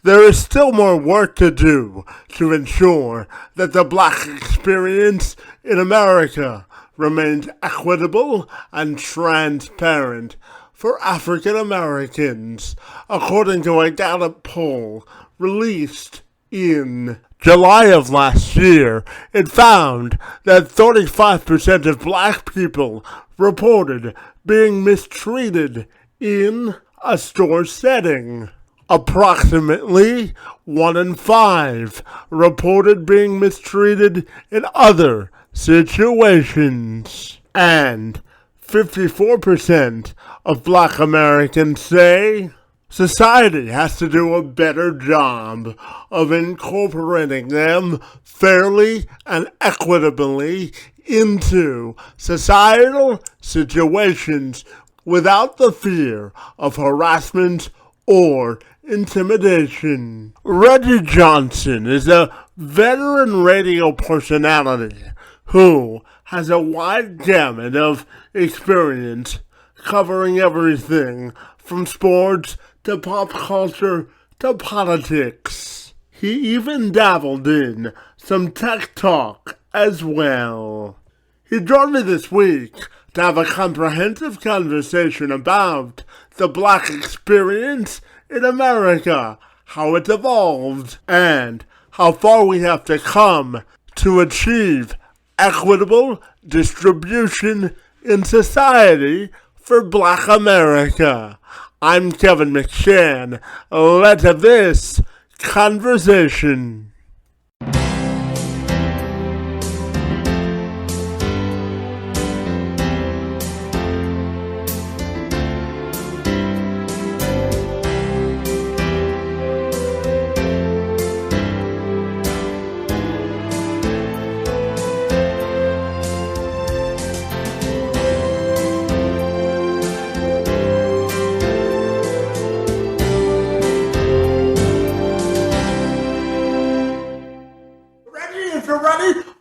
there is still more work to do to ensure that the Black experience in America remains equitable and transparent for African Americans, according to a Gallup poll released in July of last year. It found that 35% of Black people reported being mistreated in a store setting. Approximately 1 in 5 reported being mistreated in other situations. And 54% of Black Americans say society has to do a better job of incorporating them fairly and equitably into societal situations without the fear of harassment or intimidation. Reggie Johnson is a veteran radio personality who has a wide gamut of experience covering everything from sports to pop culture to politics. He even dabbled in some tech talk as well. He joined me this week to have a comprehensive conversation about the Black experience in America, how it's evolved, and how far we have to come to achieve equitable distribution in society for Black America. I'm Kevin McShann. Let's have this conversation.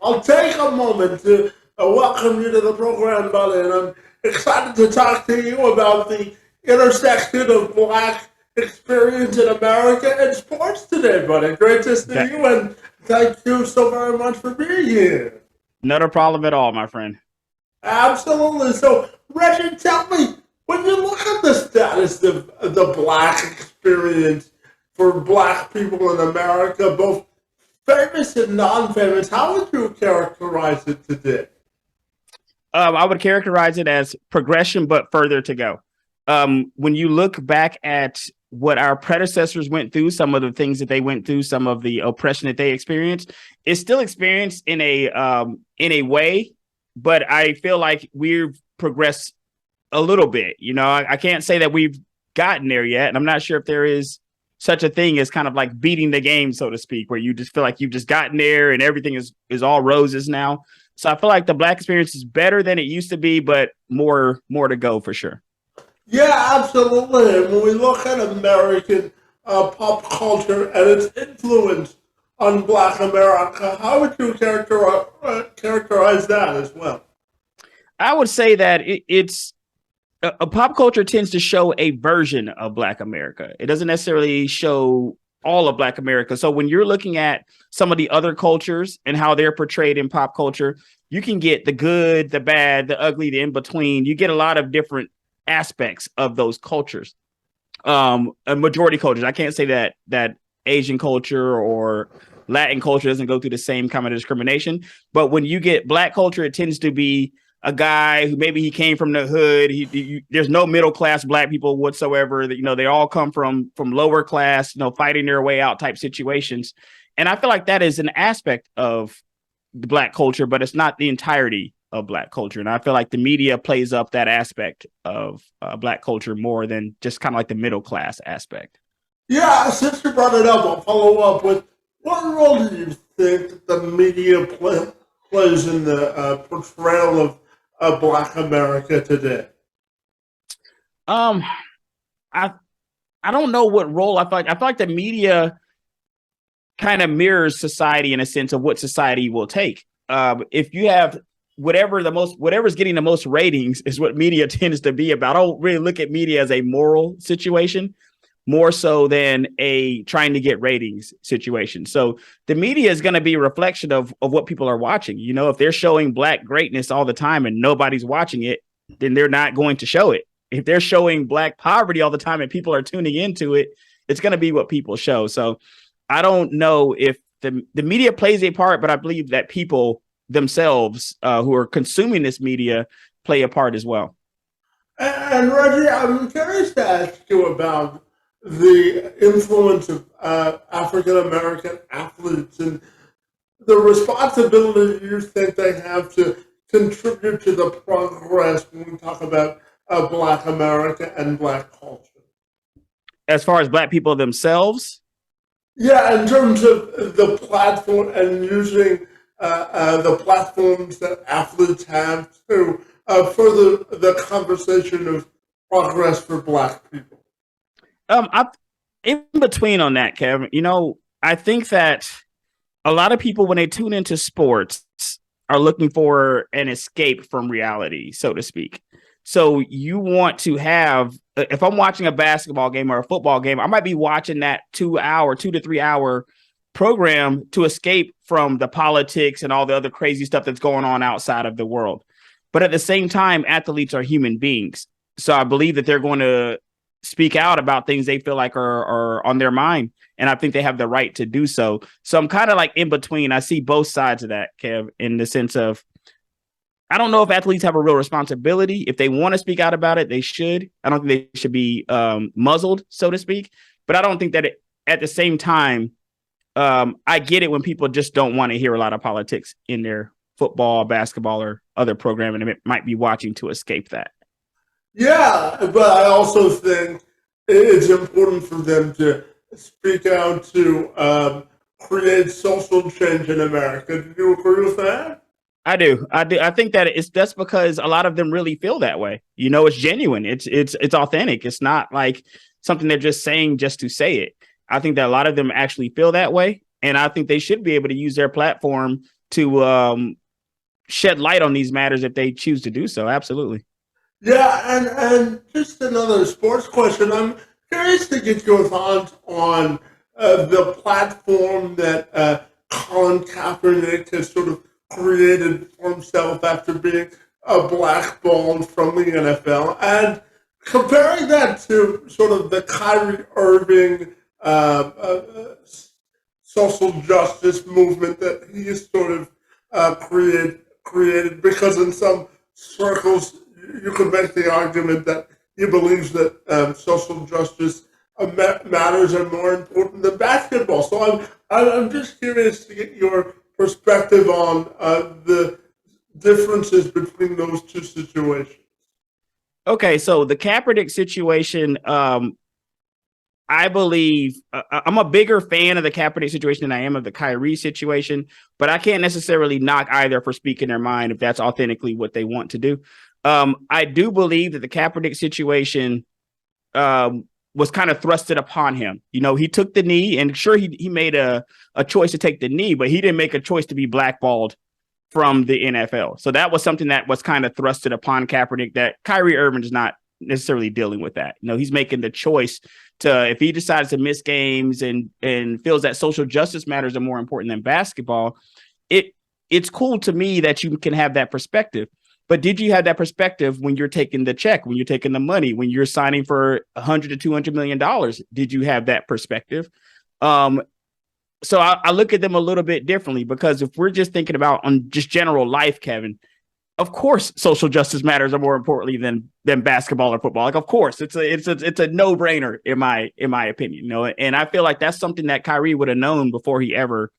I'll take a moment to welcome you to the program, buddy, and I'm excited to talk to you about the intersection of Black experience in America and sports today, buddy. Great to see you, and thank you so very much for being here. Not a problem at all, my friend. Absolutely. So, Reggie, tell me, when you look at the status of the Black experience for Black people in America, both famous and non-famous, how would you characterize it today? I would characterize it as progression, but further to go. When you look back at what our predecessors went through, some of the things that they went through, some of the oppression that they experienced, it's still experienced in a way, but I feel like we've progressed a little bit. You know, I can't say that we've gotten there yet, and I'm not sure if there is such a thing as kind of like beating the game, so to speak, where you just feel like you've just gotten there and everything is all roses now. So I feel like the Black experience is better than it used to be, but more to go for sure. Yeah, absolutely. And when we look at American pop culture and its influence on Black America, how would you characterize that as well? I would say that it's a pop culture tends to show a version of Black America. It doesn't necessarily show all of Black America. So when you're looking at some of the other cultures and how they're portrayed in pop culture, you can get the good, the bad, the ugly, the in-between. You get a lot of different aspects of those cultures. A majority cultures. I can't say that Asian culture or Latin culture doesn't go through the same kind of discrimination. But when you get Black culture, it tends to be a guy who maybe he came from the hood. There's no middle class Black people whatsoever. That, you know, they all come from lower class, you know, fighting their way out type situations. And I feel like that is an aspect of the Black culture, but it's not the entirety of Black culture. And I feel like the media plays up that aspect of Black culture more than just kind of like the middle class aspect. Yeah, since you brought it up, I'll follow up with what role do you think the media plays in the portrayal of Black America today? I don't know what role. I feel like the media kind of mirrors society in a sense of what society will take. If you have whatever's getting the most ratings is what media tends to be about. I don't really look at media as a moral situation, more so than a trying to get ratings situation. So the media is going to be a reflection of what people are watching. You know, if they're showing Black greatness all the time and nobody's watching it, then they're not going to show it. If they're showing Black poverty all the time and people are tuning into it, it's going to be what people show. So I don't know if the media plays a part, but I believe that people themselves who are consuming this media play a part as well. And Reggie, I'm curious to ask you about the influence of African American athletes and the responsibility you think they have to contribute to the progress when we talk about Black America and Black culture. As far as Black people themselves? Yeah, in terms of the platform and using the platforms that athletes have to further the conversation of progress for Black people. I'm in between on that, Kevin. You know, I think that a lot of people, when they tune into sports, are looking for an escape from reality, so to speak. So you want to have, if I'm watching a basketball game or a football game, I might be watching that 2 to 3 hour program to escape from the politics and all the other crazy stuff that's going on outside of the world. But at the same time, athletes are human beings. So I believe that they're going to speak out about things they feel like are on their mind. And I think they have the right to do so. So I'm kind of like in between. I see both sides of that, Kev, in the sense of, I don't know if athletes have a real responsibility. If they want to speak out about it, they should. I don't think they should be muzzled, so to speak. But I don't think that at the same time, I get it when people just don't want to hear a lot of politics in their football, basketball, or other programming, and it might be watching to escape that. Yeah, but I also think it's important for them to speak out to create social change in America. Do you agree with that? I do. I think that that's because a lot of them really feel that way. You know, it's genuine. It's authentic. It's not like something they're just saying just to say it. I think that a lot of them actually feel that way, and I think they should be able to use their platform to shed light on these matters if they choose to do so. Absolutely. Yeah, and just another sports question. I'm curious to get your thoughts on the platform that Colin Kaepernick has sort of created for himself after being blackballed from the NFL, and comparing that to sort of the Kyrie Irving social justice movement that he has sort of created, because in some circles you could make the argument that he believes that social justice matters are more important than basketball. So I'm just curious to get your perspective on the differences between those two situations. Okay, so the Kaepernick situation, I believe I'm a bigger fan of the Kaepernick situation than I am of the Kyrie situation, but I can't necessarily knock either for speaking their mind if that's authentically what they want to do. I do believe that the Kaepernick situation was kind of thrusted upon him. You know, he took the knee, and sure, he made a choice to take the knee, but he didn't make a choice to be blackballed from the NFL. So that was something that was kind of thrusted upon Kaepernick that Kyrie Irving is not necessarily dealing with that. You know, he's making the choice to, if he decides to miss games and feels that social justice matters are more important than basketball, it's cool to me that you can have that perspective. But did you have that perspective when you're taking the check, when you're taking the money, when you're signing for $100 to $200 million? Did you have that perspective? So I look at them a little bit differently, because if we're just thinking about on just general life, Kevin, of course, social justice matters are more importantly than basketball or football. Like, of course, it's a no brainer in my opinion. You know, and I feel like that's something that Kyrie would have known before he ever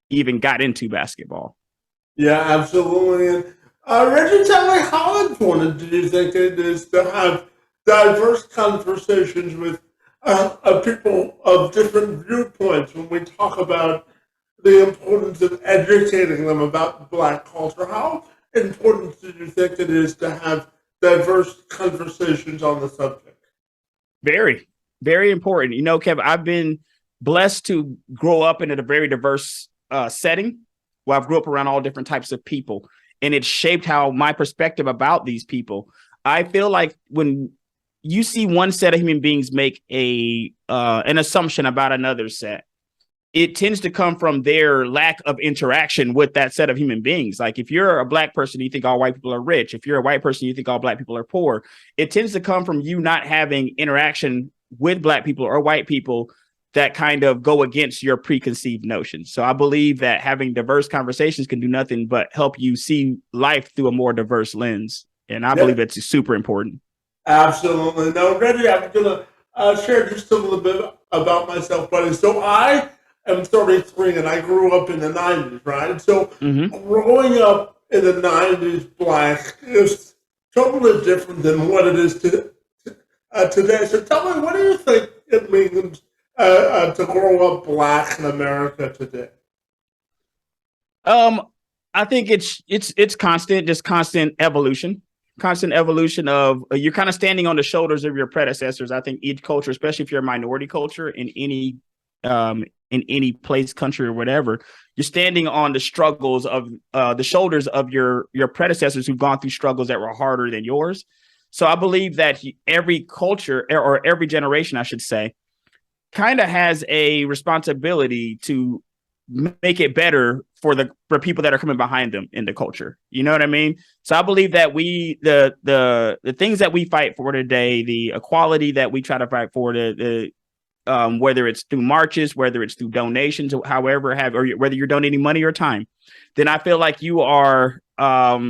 even got into basketball. Yeah, absolutely. And Reggie, tell me, how important do you think it is to have diverse conversations with people of different viewpoints when we talk about the importance of educating them about Black culture? How important do you think it is to have diverse conversations on the subject? Very, very important. You know, Kevin, I've been blessed to grow up in a very diverse setting where I've grew up around all different types of people. And it shaped how my perspective about these people. I feel like when you see one set of human beings make an assumption about another set, it tends to come from their lack of interaction with that set of human beings. Like if you're a black person, you think all white people are rich. If you're a white person, you think all black people are poor. It tends to come from you not having interaction with black people or white people that kind of go against your preconceived notions. So I believe that having diverse conversations can do nothing but help you see life through a more diverse lens. And I believe it's super important. Absolutely. Now, Reggie, I'm going to share just a little bit about myself, buddy. So I am 33 and I grew up in the 90s, right? So growing up in the 90s, black is totally different than what it is today. So tell me, what do you think it means to grow up black in America today? I think it's constant evolution of you're kind of standing on the shoulders of your predecessors. I think each culture, especially if you're a minority culture in any place, country, or whatever, you're standing on the struggles of the shoulders of your predecessors who've gone through struggles that were harder than yours. So I believe that every culture or every generation, I should say, kind of has a responsibility to make it better for people that are coming behind them in the culture. You know what I mean? So I believe that the things that we fight for today, the equality that we try to fight for, whether it's through marches, whether it's through donations, or or whether you're donating money or time, then I feel like you are. I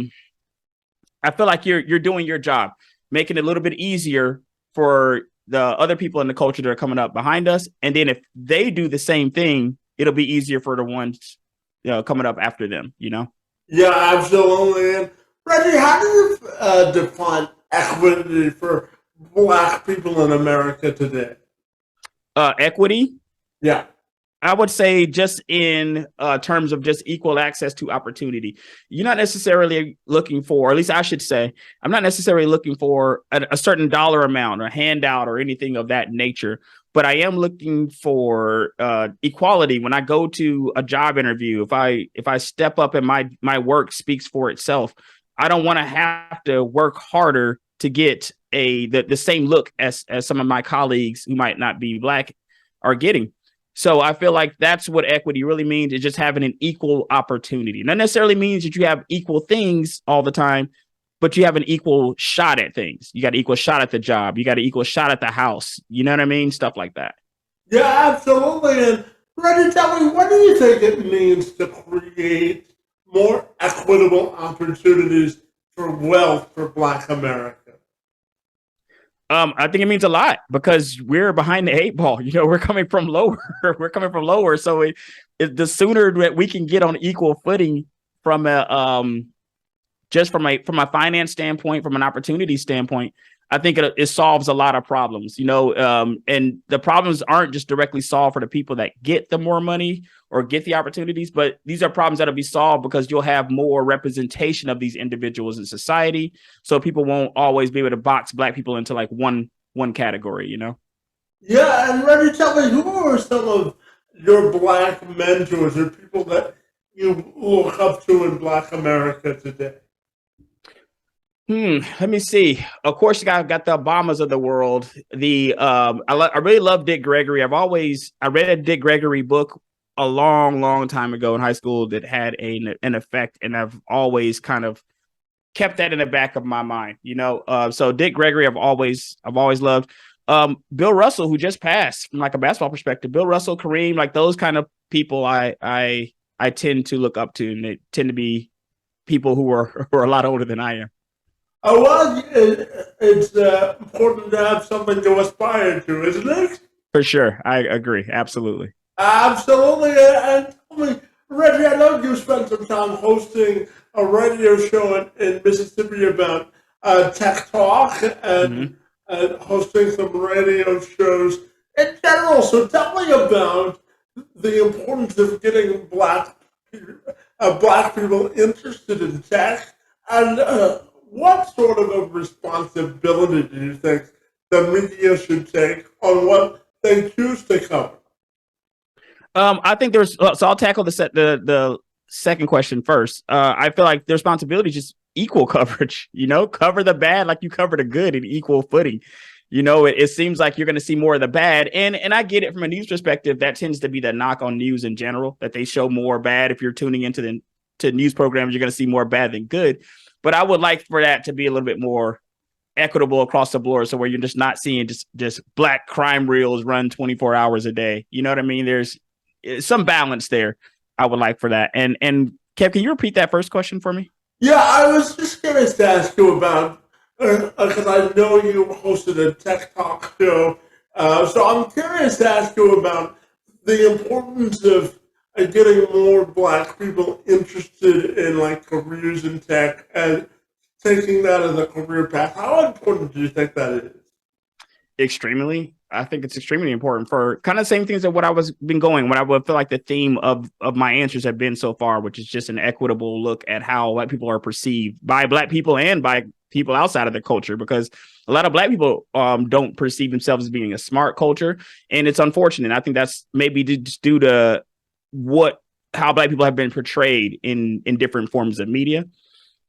feel like you're doing your job, making it a little bit easier for the other people in the culture that are coming up behind us. And then if they do the same thing, it'll be easier for the ones coming up after them, Yeah, absolutely. And Reggie, how do you define equity for black people in America today? Equity? Yeah. I would say just in terms of just equal access to opportunity. You're not necessarily looking for, or at least I should say, I'm not necessarily looking for a certain dollar amount or handout or anything of that nature, but I am looking for equality. When I go to a job interview, if I step up and my work speaks for itself, I don't want to have to work harder to get the same look as some of my colleagues who might not be black are getting. So I feel like that's what equity really means, is just having an equal opportunity. Not necessarily means that you have equal things all the time, but you have an equal shot at things. You got an equal shot at the job. You got an equal shot at the house. You know what I mean? Stuff like that. Yeah, absolutely. And Reggie, tell me, what do you think it means to create more equitable opportunities for wealth for Black America? I think it means a lot because we're behind the eight ball. We're coming from lower. So the sooner that we can get on equal footing from a finance standpoint, from an opportunity standpoint, I think it solves a lot of problems, and the problems aren't just directly solved for the people that get the more money or get the opportunities, but these are problems that'll be solved because you'll have more representation of these individuals in society. So people won't always be able to box black people into like one category, Yeah. And Reggie, tell me, who are some of your black mentors or people that you look up to in Black America today? Let me see. Of course, you got the Obamas of the world. I really love Dick Gregory. I read a Dick Gregory book a long time ago in high school that had an effect, and I've always kind of kept that in the back of my mind. So Dick Gregory, I've always loved. Bill Russell, who just passed, from like a basketball perspective. Bill Russell, Kareem, like those kind of people, I tend to look up to, and they tend to be people who are a lot older than I am. Oh, well, it's important to have something to aspire to, isn't it? For sure. I agree. Absolutely. Absolutely. And tell me, Reggie, I know you spent some time hosting a radio show in Mississippi about tech talk and hosting some radio shows in general. So tell me about the importance of getting black people interested in tech, and what sort of a responsibility do you think the media should take on what they choose to cover? I think so I'll tackle the second question first. I feel like the responsibility is just equal coverage, cover the bad like you cover the good in equal footing. It seems like you're going to see more of the bad. And I get it from a news perspective. That tends to be the knock on news in general, that they show more bad. If you're tuning into to news programs, you're going to see more bad than good. But I would like for that to be a little bit more equitable across the board. So where you're just not seeing just black crime reels run 24 hours a day. You know what I mean? There's some balance there. I would like for that. And Kev, can you repeat that first question for me? Yeah, I was just curious to ask you about, because I know you hosted a tech talk show, so I'm curious to ask you about the importance of getting more black people interested in like careers in tech and taking that as a career path. How important do you think that is? Extremely. I think it's extremely important for kind of same things that what I was been going, what I would feel like the theme of my answers have been so far, which is just an equitable look at how black people are perceived by black people and by people outside of the culture, because a lot of black people don't perceive themselves as being a smart culture. And it's unfortunate. I think that's maybe just due to how black people have been portrayed in different forms of media.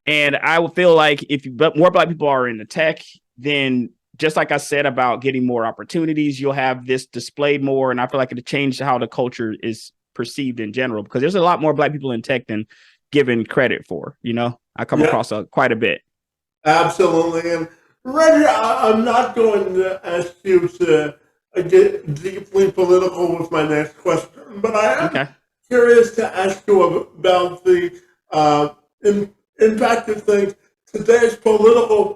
And I would feel like if more black people are in the tech, then just like I said about getting more opportunities, you'll have this displayed more. And I feel like it'll change how the culture is perceived in general, because there's a lot more black people in tech than given credit for. I come across quite a bit. Absolutely. And Reggie, I'm not going to ask you to get deeply political with my next question, but I am curious to ask you about the impact you think today's political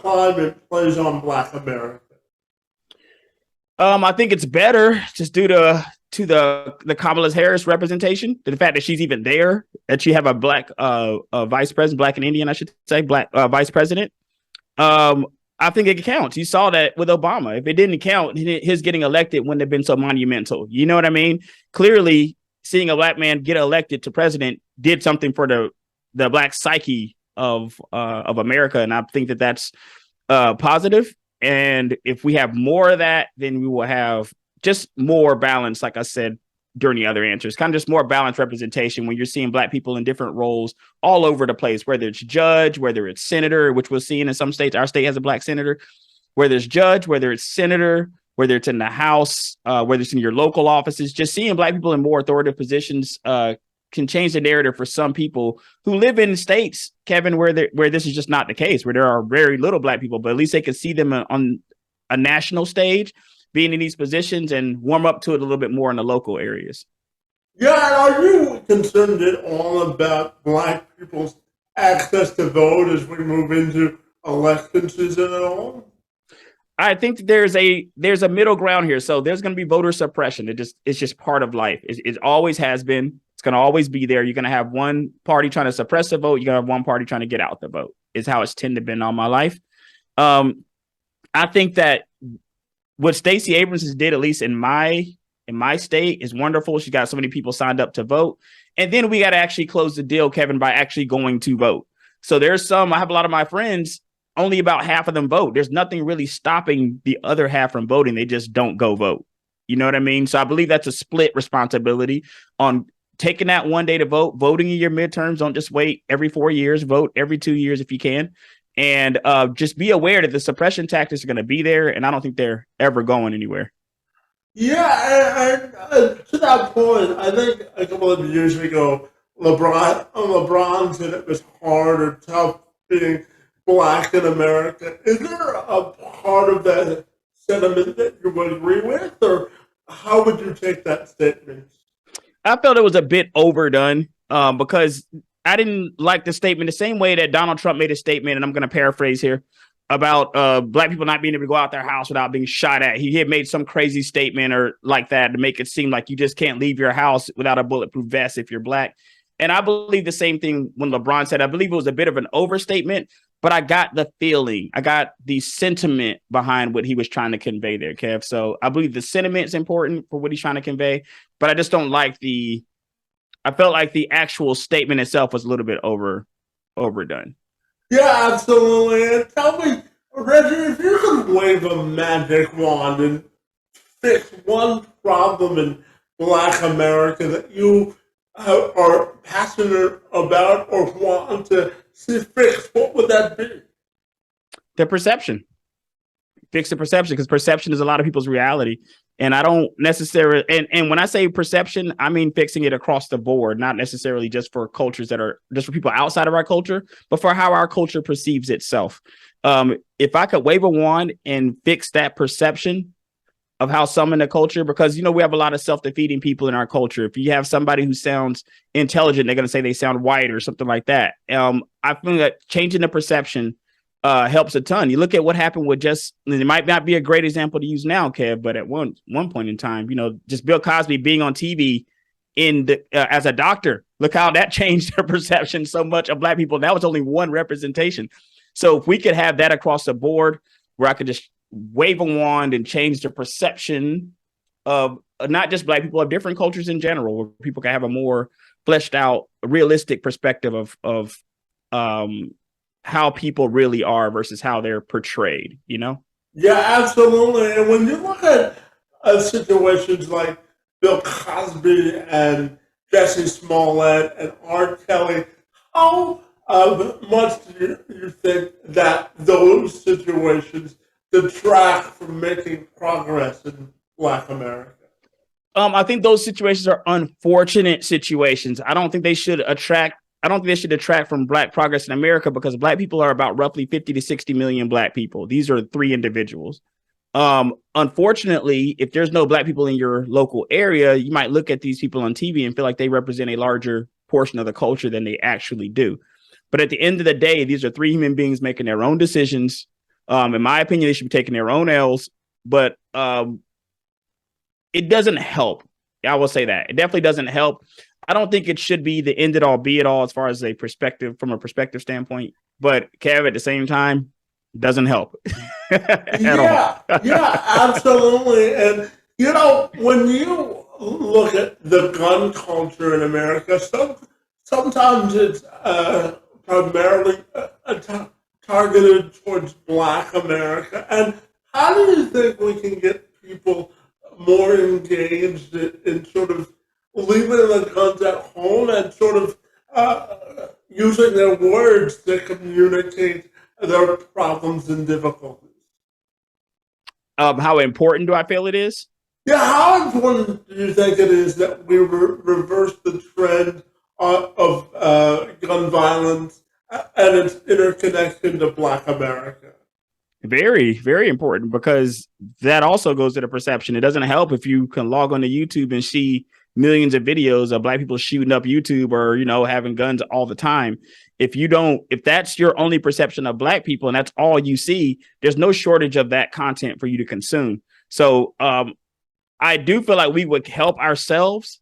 climate plays on Black America. I think it's better just due to the Kamala Harris representation, to the fact that she's even there, that you have a black vice president, black and Indian, I should say, black vice president. I think it counts. You saw that with Obama. If it didn't count, his getting elected wouldn't have been so monumental. You know what I mean? Clearly, seeing a black man get elected to president did something for the black psyche of America, and I think that that's positive. And if we have more of that, then we will have just more balance, like I said during the other answers, kind of just more balanced representation when you're seeing black people in different roles all over the place, whether it's judge, whether it's senator, which we're seeing in some states. Our state has a black senator, whether it's judge, whether it's senator, whether it's in the House, whether it's in your local offices. Just seeing black people in more authoritative positions can change the narrative for some people who live in states, Kevin, where this is just not the case, where there are very little black people, but at least they can see them on a national stage being in these positions and warm up to it a little bit more in the local areas. Yeah, are you concerned at all about black people's access to vote as we move into election season at all? I think there's a middle ground here. So there's going to be voter suppression. It's just part of life. It always has been. It's going to always be there. You're going to have one party trying to suppress the vote. You're going to have one party trying to get out the vote. Is how it's tended to been all my life. I think that what Stacey Abrams did, at least in my state, is wonderful. She got so many people signed up to vote. And then we got to actually close the deal, Kevin, by actually going to vote. So I have a lot of my friends, only about half of them vote. There's nothing really stopping the other half from voting. They just don't go vote. You know what I mean? So I believe that's a split responsibility on taking that one day to vote, voting in your midterms. Don't just wait every 4 years, vote every 2 years if you can. And just be aware that the suppression tactics are going to be there. And I don't think they're ever going anywhere. Yeah, and to that point, I think a couple of years ago, LeBron said it was hard or tough being black in America. Is there a part of that sentiment that you would agree with, or how would you take that statement? I felt it was a bit overdone because I didn't like the statement the same way that Donald Trump made a statement, and I'm going to paraphrase here, about black people not being able to go out their house without being shot at. He had made some crazy statement or like that to make it seem like you just can't leave your house without a bulletproof vest if you're black. And I believe the same thing when LeBron said. I believe it was a bit of an overstatement, but I got the feeling, I got the sentiment behind what he was trying to convey there, Kev. So I believe the sentiment is important for what he's trying to convey, but I just don't like I felt like the actual statement itself was a little bit overdone. Yeah, absolutely. And tell me, Reggie, if you could wave a magic wand and fix one problem in Black America that you are passionate about or want to see fixed, what would that be? The perception. fix the perception, because perception is a lot of people's reality. And I don't necessarily, and when I say perception, I mean fixing it across the board, not necessarily just for cultures that are just for people outside of our culture, but for how our culture perceives itself. If I could wave a wand and fix that perception of how some in the culture, because, you know, we have a lot of self-defeating people in our culture. If you have somebody who sounds intelligent, they're going to say they sound white or something like that. I think that changing the perception helps a ton. You look at what happened with it might not be a great example to use now, Kev, but at one point in time, you know, just Bill Cosby being on TV as a doctor, look how that changed their perception so much of Black people. That was only one representation. So if we could have that across the board, where I could just wave a wand and change the perception of not just Black people, of different cultures in general, where people can have a more fleshed out, realistic perspective of how people really are versus how they're portrayed, you know? Yeah, absolutely. And when you look at situations like Bill Cosby and Jesse Smollett and R. Kelly, how much do you think that those situations detract from making progress in Black America? I think those situations are unfortunate situations. I don't think they should detract from Black progress in America, because Black people are about roughly 50 to 60 million Black people. These are 3 individuals. Unfortunately, if there's no Black people in your local area, you might look at these people on TV and feel like they represent a larger portion of the culture than they actually do. But at the end of the day, these are 3 human beings making their own decisions. In my opinion, they should be taking their own L's, but it doesn't help. I will say that it definitely doesn't help. I don't think it should be the end it all, be it all, as far as from a perspective standpoint. But Kev, at the same time, doesn't help. Yeah, absolutely. And you know, when you look at the gun culture in America, sometimes it's primarily targeted towards Black America. And how do you think we can get people more engaged in sort of leaving the guns at home and sort of using their words to communicate their problems and difficulties? How important do I feel it is? Yeah, how important do you think it is that we reverse the trend of gun violence and its interconnection to Black America? Very, very important, because that also goes to the perception. It doesn't help if you can log on to YouTube and see millions of videos of Black people shooting up YouTube or, you know, having guns all the time. If that's your only perception of Black people and that's all you see, there's no shortage of that content for you to consume. So I do feel like we would help ourselves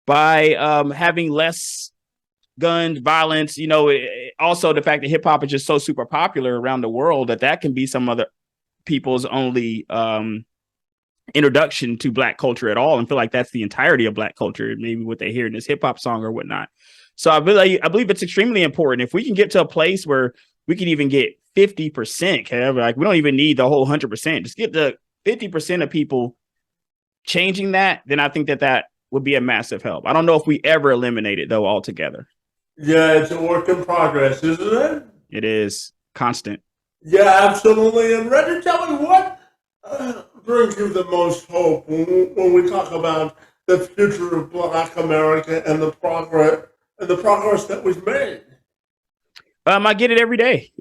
by having less gun violence. You know, also the fact that hip hop is just so super popular around the world that can be some other people's only introduction to Black culture at all, and feel like that's the entirety of Black culture, maybe what they hear in this hip hop song or whatnot. So I believe it's extremely important. If we can get to a place where we can even get 50%, like we don't even need the whole 100%, just get the 50% of people changing that, then I think that would be a massive help. I don't know if we ever eliminate it though altogether. Yeah, it's a work in progress, isn't it? It is constant. Yeah, absolutely. And Reggie, tell me, what brings you the most hope when we talk about the future of Black America and the progress that we've made? I get it every day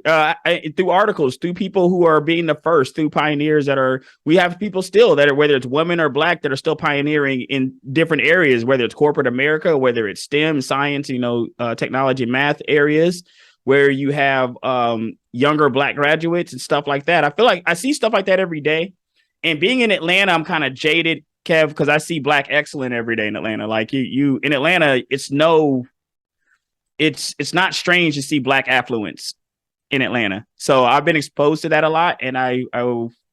through articles, through people who are being the first, through pioneers we have people still that are, whether it's women or Black, that are still pioneering in different areas, whether it's corporate America, whether it's STEM, science, technology, math areas, where you have younger Black graduates and stuff like that. I feel like I see stuff like that every day. And being in Atlanta, I'm kind of jaded, Kev, because I see Black excellence every day in Atlanta. Like you in Atlanta, it's not strange to see Black affluence in Atlanta. So I've been exposed to that a lot, and I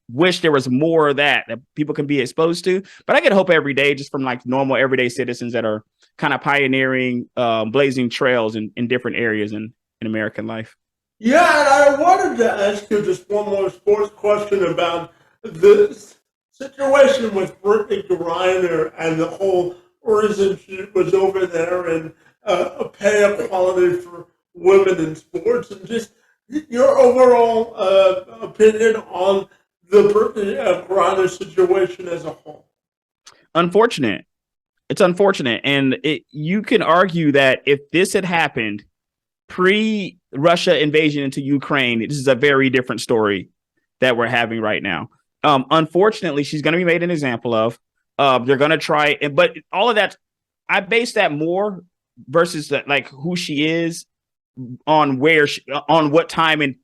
wish there was more of that people can be exposed to. But I get hope every day just from like normal everyday citizens that are kind of pioneering, blazing trails in different areas in American life. Yeah, and I wanted to ask you just one more sports question about this situation with Brittany Griner and the whole reason she was over there and pay equality for women in sports, and just your overall opinion on the Griner situation as a whole? Unfortunate. It's unfortunate. And you can argue that if this had happened pre-Russia invasion into Ukraine, this is a very different story that we're having right now. Unfortunately, she's going to be made an example of. They're going to try, but all of that, I base that more versus like who she is on on what time and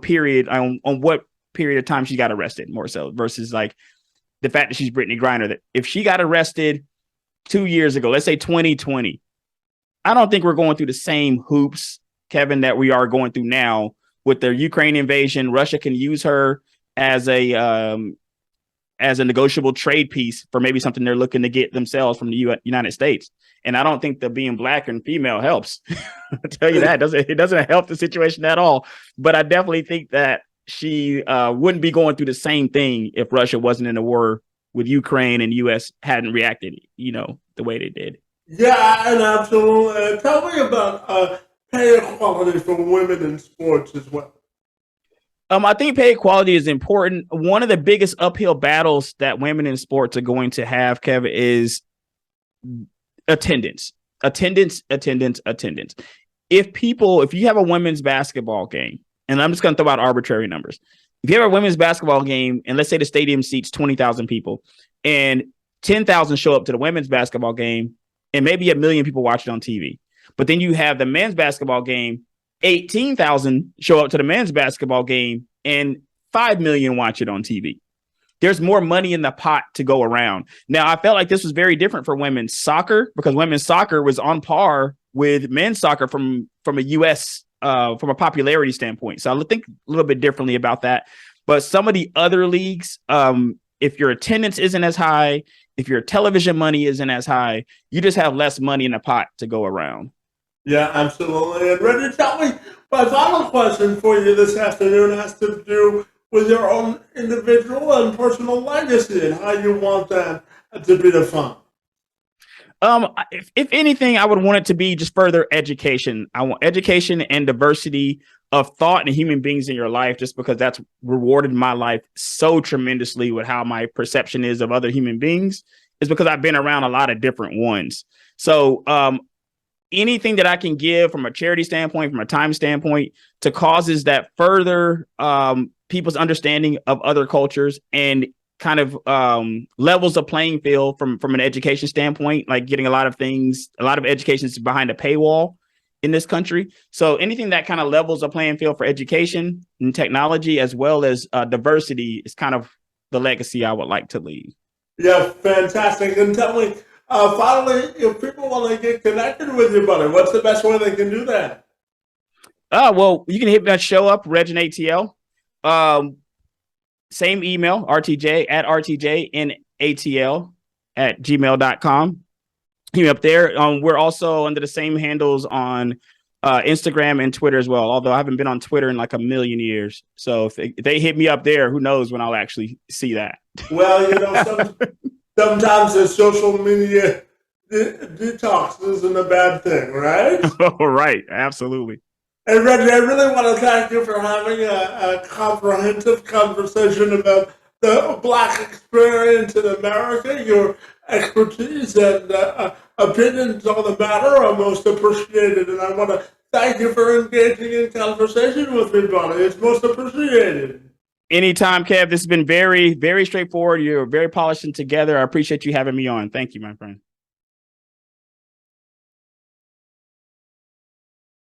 period on what period of time she got arrested, more so versus like the fact that she's Brittany Griner. That if she got arrested 2 years ago, let's say 2020, I don't think we're going through the same hoops, Kevin, that we are going through now with the Ukraine invasion. Russia can use her as a negotiable trade piece for maybe something they're looking to get themselves from the United States. And I don't think that being black and female helps. I'll tell you that it doesn't help the situation at all. But I definitely think that she wouldn't be going through the same thing if Russia wasn't in a war with Ukraine and U.S. hadn't reacted, the way they did. Yeah, and absolutely. Tell me about pay equality for women in sports as well. I think pay equality is important. One of the biggest uphill battles that women in sports are going to have, Kevin, is attendance. If you have a women's basketball game, and I'm just going to throw out arbitrary numbers. If you have a women's basketball game, and let's say the stadium seats 20,000 people, and 10,000 show up to the women's basketball game, and maybe 1 million people watch it on TV. But then you have the men's basketball game, 18,000 show up to the men's basketball game, and 5 million watch it on TV. There's more money in the pot to go around. Now, I felt like this was very different for women's soccer because women's soccer was on par with men's soccer from a U.S. From a popularity standpoint. So I think a little bit differently about that. But some of the other leagues, if your attendance isn't as high, if your television money isn't as high, you just have less money in the pot to go around. Yeah, absolutely. And Reggie, tell me, my final question for you this afternoon has to do with your own individual and personal legacy and how you want that to be defined. If anything, I would want it to be just further education. I want education and diversity of thought and human beings in your life, just because that's rewarded my life so tremendously with how my perception is of other human beings, is because I've been around a lot of different ones. So, anything that I can give from a charity standpoint, from a time standpoint, to causes that further people's understanding of other cultures and kind of levels the playing field from an education standpoint, like getting a lot of education is behind a paywall in this country. So anything that kind of levels the playing field for education and technology, as well as diversity, is kind of the legacy I would like to leave. Yeah, fantastic. And tell me, finally, if people want to get connected with you, buddy, what's the best way they can do that? Well, you can hit that show up, Reg and ATL. Same email, rtjnatl@gmail.com. Hit me up there. We're also under the same handles on Instagram and Twitter as well, although I haven't been on Twitter in like a million years. So if they hit me up there, who knows when I'll actually see that. Well, sometimes the social media detox isn't a bad thing, right? Oh, right. Absolutely. And Reggie, I really want to thank you for having a comprehensive conversation about the Black experience in America. Your expertise and opinions on the matter are most appreciated. And I want to thank you for engaging in conversation with me, buddy. It's most appreciated. Anytime, Kev. This has been very, very straightforward. You're very polished and together. I appreciate you having me on. Thank you, my friend.